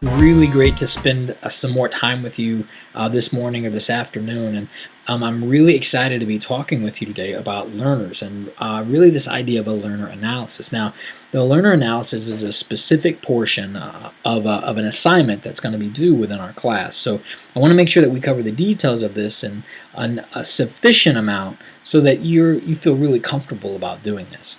Really great to spend some more time with you this morning or this afternoon. And I'm really excited to be talking with you today about learners and really this idea of a learner analysis. Now, the learner analysis is a specific portion of an assignment that's going to be due within our class. So I want to make sure that we cover the details of this in a sufficient amount so that you feel really comfortable about doing this.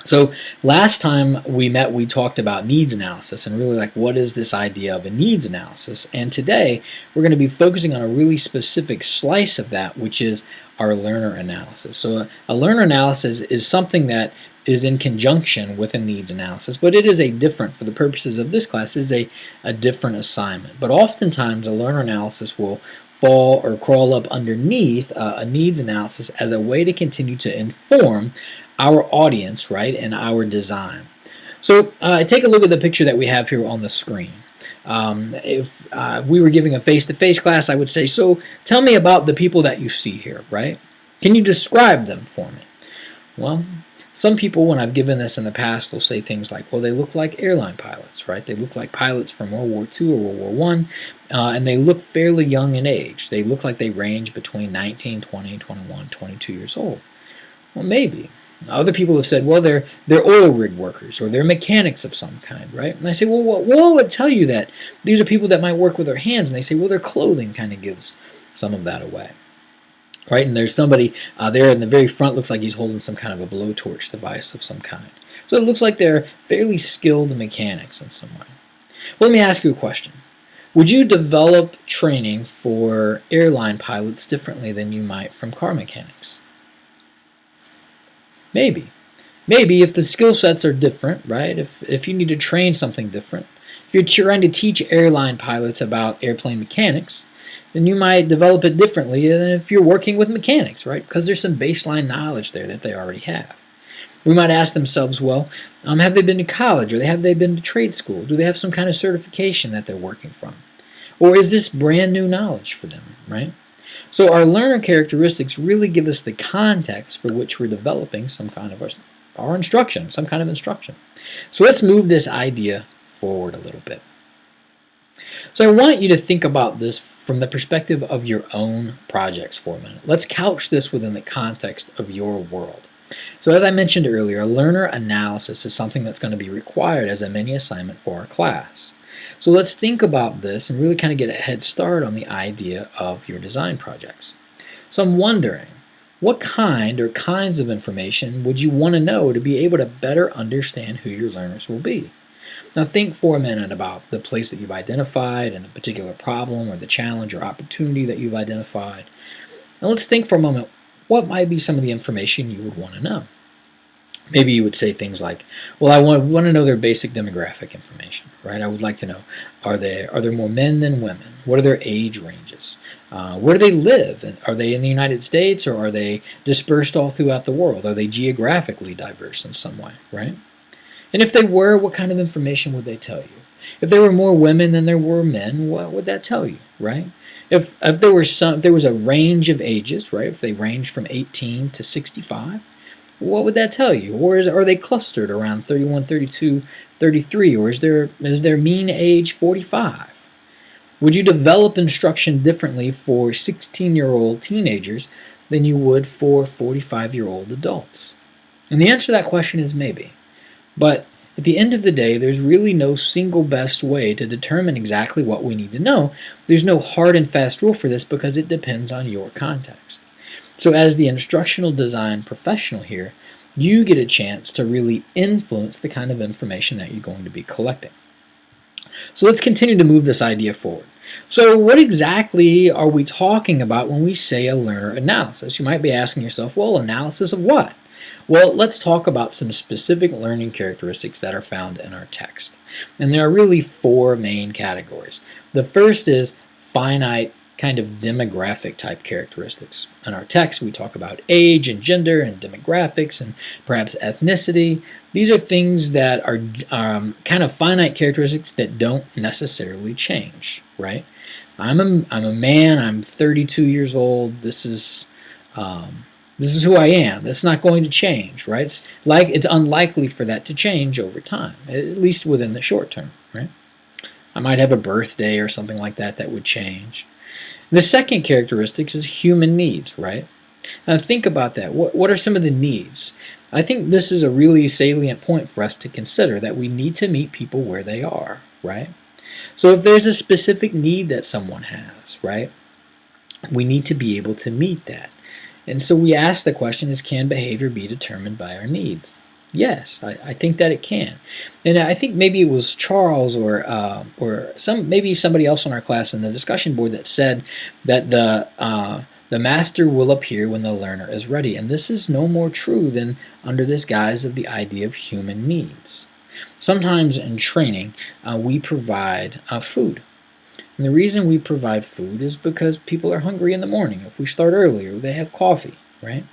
So last time we met, we talked about needs analysis and really what is this idea of a needs analysis. And today we're going to be focusing on a really specific slice of that, which is our learner analysis. So a learner analysis is something that is in conjunction with a needs analysis, but it is for the purposes of this class, is a different assignment. But oftentimes a learner analysis will fall or crawl up underneath a needs analysis as a way to continue to inform our audience, right, and our design. So take a look at the picture that we have here on the screen. If we were giving a face-to-face class, I would say, so tell me about the people that you see here, right? Can you describe them for me? Well, some people, when I've given this in the past, will say things like, well, they look like airline pilots, right? They look like pilots from World War II or World War I, and they look fairly young in age. They look like they range between 19, 20, 21, 22 years old. Well, maybe. Other people have said, well, they're oil rig workers or they're mechanics of some kind, right? And I say, well, what would tell you that these are people that might work with their hands? And they say, well, their clothing kind of gives some of that away, right? And there's somebody there in the very front, looks like he's holding some kind of a blowtorch device of some kind. So it looks like they're fairly skilled mechanics in some way. Well, let me ask you a question. Would you develop training for airline pilots differently than you might from car mechanics? Maybe. Maybe if the skill sets are different, right? If you need to train something different, if you're trying to teach airline pilots about airplane mechanics, then you might develop it differently than if you're working with mechanics, right? Because there's some baseline knowledge there that they already have. We might ask themselves, well, have they been to college or have they been to trade school? Do they have some kind of certification that they're working from? Or is this brand new knowledge for them, right? So our learner characteristics really give us the context for which we're developing some kind of our instruction, some kind of instruction. So let's move this idea forward a little bit. So I want you to think about this from the perspective of your own projects for a minute. Let's couch this within the context of your world. So as I mentioned earlier, a learner analysis is something that's going to be required as a mini assignment for our class. So let's think about this and really kind of get a head start on the idea of your design projects. So I'm wondering, what kind or kinds of information would you want to know to be able to better understand who your learners will be? Now think for a minute about the place that you've identified and the particular problem or the challenge or opportunity that you've identified. Now let's think for a moment, what might be some of the information you would want to know? Maybe you would say things like, well, I want to know their basic demographic information, right? I would like to know, are there more men than women? What are their age ranges? Where do they live? Are they in the United States or are they dispersed all throughout the world? Are they geographically diverse in some way, right? And if they were, what kind of information would they tell you? If there were more women than there were men, what would that tell you, right? If there was a range of ages, right? If they ranged from 18 to 65, what would that tell you? Or are they clustered around 31, 32, 33? Or is their mean age 45? Would you develop instruction differently for 16-year-old teenagers than you would for 45-year-old adults? And the answer to that question is maybe. But at the end of the day, there's really no single best way to determine exactly what we need to know. There's no hard and fast rule for this because it depends on your context. So as the instructional design professional here, you get a chance to really influence the kind of information that you're going to be collecting. So let's continue to move this idea forward. So what exactly are we talking about when we say a learner analysis? You might be asking yourself, well, analysis of what? Well, let's talk about some specific learning characteristics that are found in our text. And there are really four main categories. The first is finite kind of demographic type characteristics. In our text, we talk about age and gender and demographics and perhaps ethnicity. These are things that are kind of finite characteristics that don't necessarily change, right? I'm a man. I'm 32 years old. This is who I am. That's not going to change, right? It's unlikely for that to change over time, at least within the short term, right? I might have a birthday or something like that that would change. The second characteristic is human needs, right? Now think about that. What are some of the needs? I think this is a really salient point for us to consider, that we need to meet people where they are, right? So if there's a specific need that someone has, right, we need to be able to meet that. And so we ask the question, can behavior be determined by our needs? Yes, I think that it can. And I think maybe it was Charles or maybe somebody else on our class in the discussion board that said that the master will appear when the learner is ready. And this is no more true than under this guise of the idea of human needs. Sometimes in training, we provide food. And the reason we provide food is because people are hungry in the morning. If we start earlier, they have coffee, right?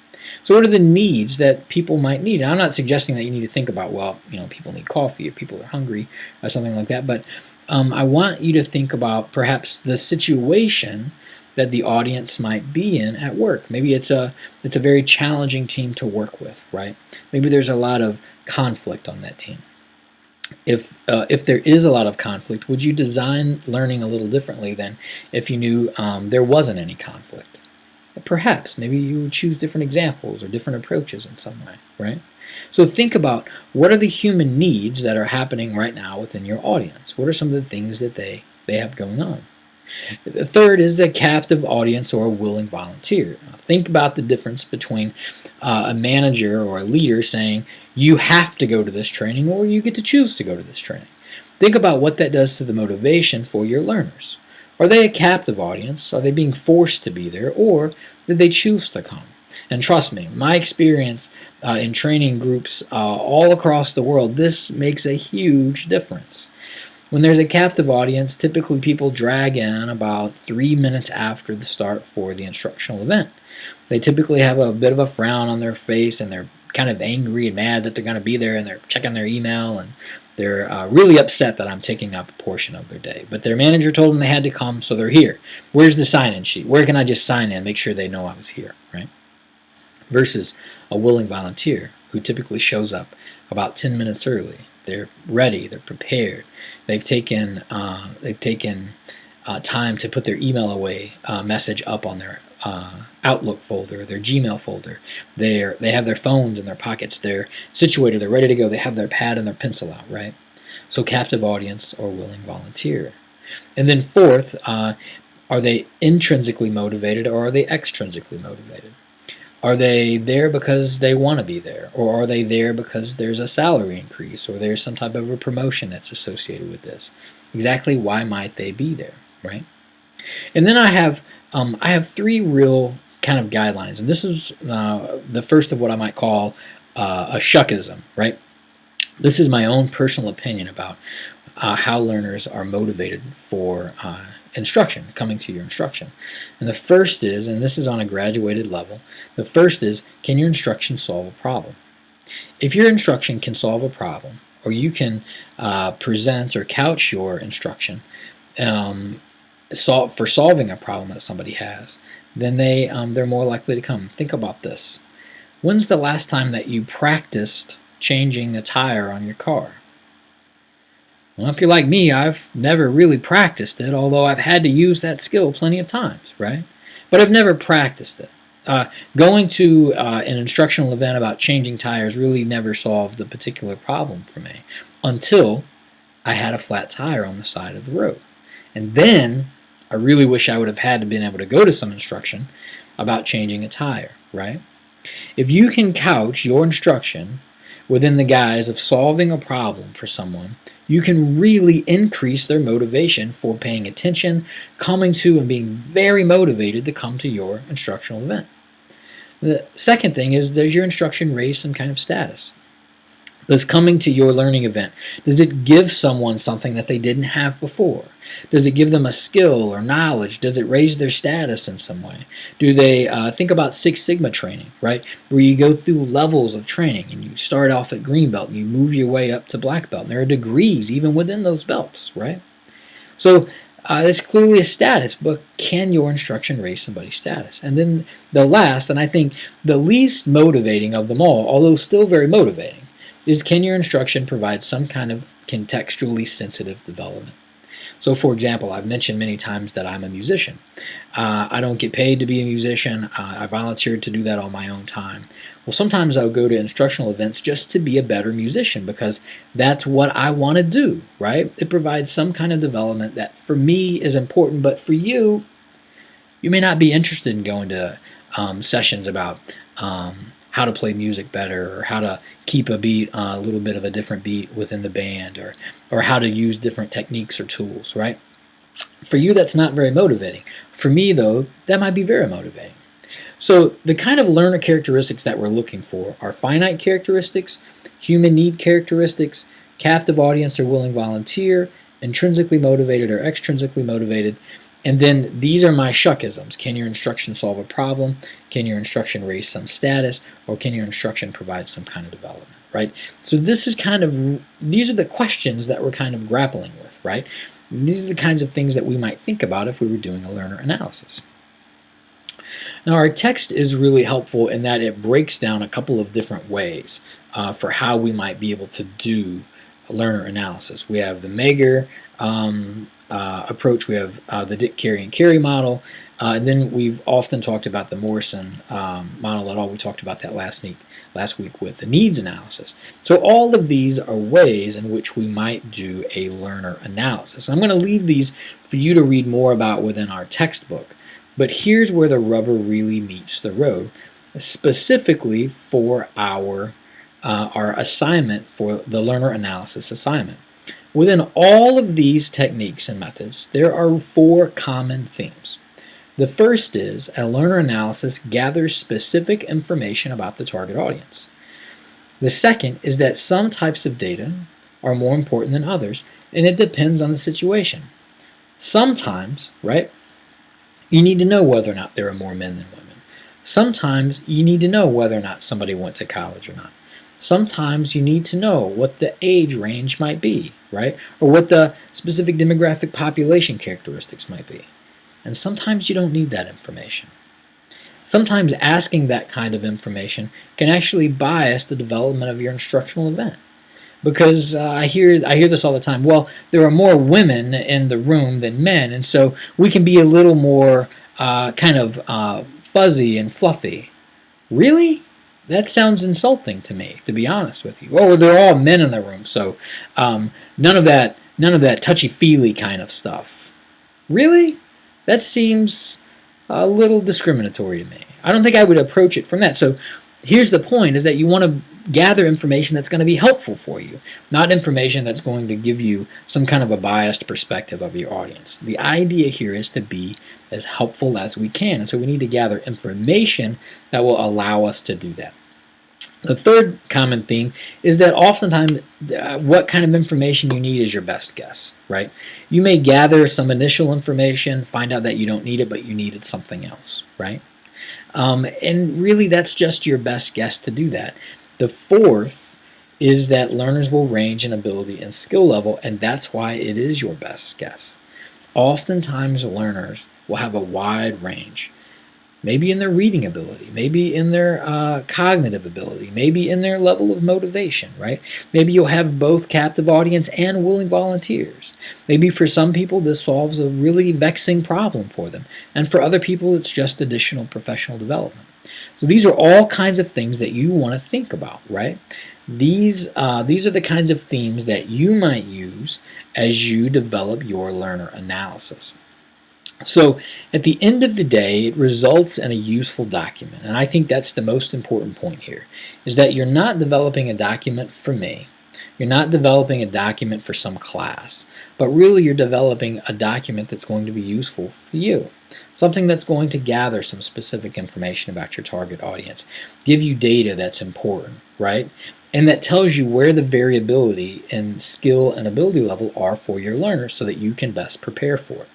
So what are the needs that people might need? And I'm not suggesting that you need to think about, well, people need coffee or people are hungry or something like that. But I want you to think about perhaps the situation that the audience might be in at work. Maybe it's a very challenging team to work with, right? Maybe there's a lot of conflict on that team. If there is a lot of conflict, would you design learning a little differently than if you knew there wasn't any conflict? Perhaps, maybe you would choose different examples or different approaches in some way, right? So think about, what are the human needs that are happening right now within your audience? What are some of the things that they have going on? The third is a captive audience or a willing volunteer. Now, think about the difference between a manager or a leader saying, you have to go to this training or you get to choose to go to this training. Think about what that does to the motivation for your learners. Are they a captive audience? Are they being forced to be there, or did they choose to come? And trust me, my experience in training groups all across the world, this makes a huge difference. When there's a captive audience, typically people drag in about 3 minutes after the start for the instructional event. They typically have a bit of a frown on their face, and they're kind of angry and mad that they're going to be there, and they're checking their email, and they're really upset that I'm taking up a portion of their day. But their manager told them they had to come, so they're here. Where's the sign-in sheet? Where can I just sign in, make sure they know I was here, right? Versus a willing volunteer who typically shows up about 10 minutes early. They're ready. They're prepared. They've taken time to put their email away message up on their Outlook folder, their Gmail folder. They have their phones in their pockets. They're situated. They're ready to go. They have their pad and their pencil out, right? So captive audience or willing volunteer. And then fourth, are they intrinsically motivated or are they extrinsically motivated? Are they there because they want to be there? Or are they there because there's a salary increase or there's some type of a promotion that's associated with this? Exactly why might they be there, right? And then I have 3 real kind of guidelines. And this is the first of what I might call a shuckism, right? This is my own personal opinion about how learners are motivated for instruction, coming to your instruction. And the first is, and this is on a graduated level, the first is, can your instruction solve a problem? If your instruction can solve a problem, or you can present or couch your instruction for solving a problem that somebody has, then they're more likely to come. Think about this. When's the last time that you practiced changing a tire on your car? Well, if you're like me, I've never really practiced it, although I've had to use that skill plenty of times, right? But I've never practiced it. Going to an instructional event about changing tires really never solved the particular problem for me until I had a flat tire on the side of the road. And then I really wish I would have had to been able to go to some instruction about changing a tire, right? If you can couch your instruction within the guise of solving a problem for someone, you can really increase their motivation for paying attention, coming to, and being very motivated to come to your instructional event. The second thing is, does your instruction raise some kind of status? Does coming to your learning event, does it give someone something that they didn't have before? Does it give them a skill or knowledge? Does it raise their status in some way? Do they think about Six Sigma training, right? Where you go through levels of training and you start off at green belt and you move your way up to black belt. And there are degrees even within those belts, right? So it's clearly a status, but can your instruction raise somebody's status? And then the last, and I think the least motivating of them all, although still very motivating, is can your instruction provide some kind of contextually sensitive development? So, for example, I've mentioned many times that I'm a musician. I don't get paid to be a musician. I volunteered to do that on my own time. Well, sometimes I'll go to instructional events just to be a better musician because that's what I want to do, right? It provides some kind of development that for me is important, but for you, you may not be interested in going to sessions about how to play music better, or how to keep a beat, a little bit of a different beat within the band, or how to use different techniques or tools, right? For you, that's not very motivating. For me, though, that might be very motivating. So the kind of learner characteristics that we're looking for are finite characteristics, human need characteristics, captive audience or willing volunteer, intrinsically motivated or extrinsically motivated. And then these are my shuckisms. Can your instruction solve a problem? Can your instruction raise some status? Or can your instruction provide some kind of development, right? So these are the questions that we're kind of grappling with, right? And these are the kinds of things that we might think about if we were doing a learner analysis. Now, our text is really helpful in that it breaks down a couple of different ways for how we might be able to do a learner analysis. We have the Mager approach, we have the Dick, Carey, and Carey model, and then we've often talked about the Morrison model at all. We talked about that last week with the needs analysis. So all of these are ways in which we might do a learner analysis. I'm going to leave these for you to read more about within our textbook, but here's where the rubber really meets the road, specifically for our assignment, for the learner analysis assignment. Within all of these techniques and methods, there are 4 common themes. The first is a learner analysis gathers specific information about the target audience. The second is that some types of data are more important than others, and it depends on the situation. Sometimes, right, you need to know whether or not there are more men than women. Sometimes you need to know whether or not somebody went to college or not. Sometimes you need to know what the age range might be, right? Or what the specific demographic population characteristics might be. And sometimes you don't need that information. Sometimes asking that kind of information can actually bias the development of your instructional event. Because I hear this all the time. Well, there are more women in the room than men, and so we can be a little more fuzzy and fluffy. Really? That sounds insulting to me, to be honest with you. Oh, they're all men in the room, so none of that touchy-feely kind of stuff. Really? That seems a little discriminatory to me. I don't think I would approach it from that. So here's the point, is that you want to gather information that's going to be helpful for you, not information that's going to give you some kind of a biased perspective of your audience. The idea here is to be as helpful as we can, and so we need to gather information that will allow us to do that. The third common theme is that oftentimes what kind of information you need is your best guess, right? You may gather some initial information, find out that you don't need it, but you needed something else, right? And really that's just your best guess to do that. The fourth is that learners will range in ability and skill level, and that's why it is your best guess. Oftentimes learners will have a wide range, maybe in their reading ability, maybe in their cognitive ability, maybe in their level of motivation, right? Maybe you'll have both captive audience and willing volunteers. Maybe for some people this solves a really vexing problem for them, and for other people it's just additional professional development. So these are all kinds of things that you want to think about, right? These are the kinds of themes that you might use as you develop your learner analysis. So at the end of the day, it results in a useful document. And I think that's the most important point here, is that you're not developing a document for me. You're not developing a document for some class, but really you're developing a document that's going to be useful for you. Something that's going to gather some specific information about your target audience, give you data that's important, right? And that tells you where the variability in skill and ability level are for your learners so that you can best prepare for it.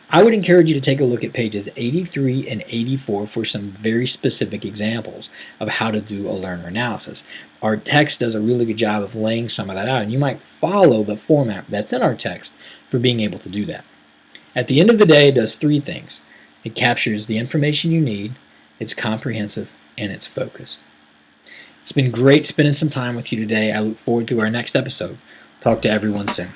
I would encourage you to take a look at pages 83 and 84 for some very specific examples of how to do a learner analysis. Our text does a really good job of laying some of that out, and you might follow the format that's in our text for being able to do that. At the end of the day, it does 3 things. It captures the information you need, it's comprehensive, and it's focused. It's been great spending some time with you today. I look forward to our next episode. Talk to everyone soon.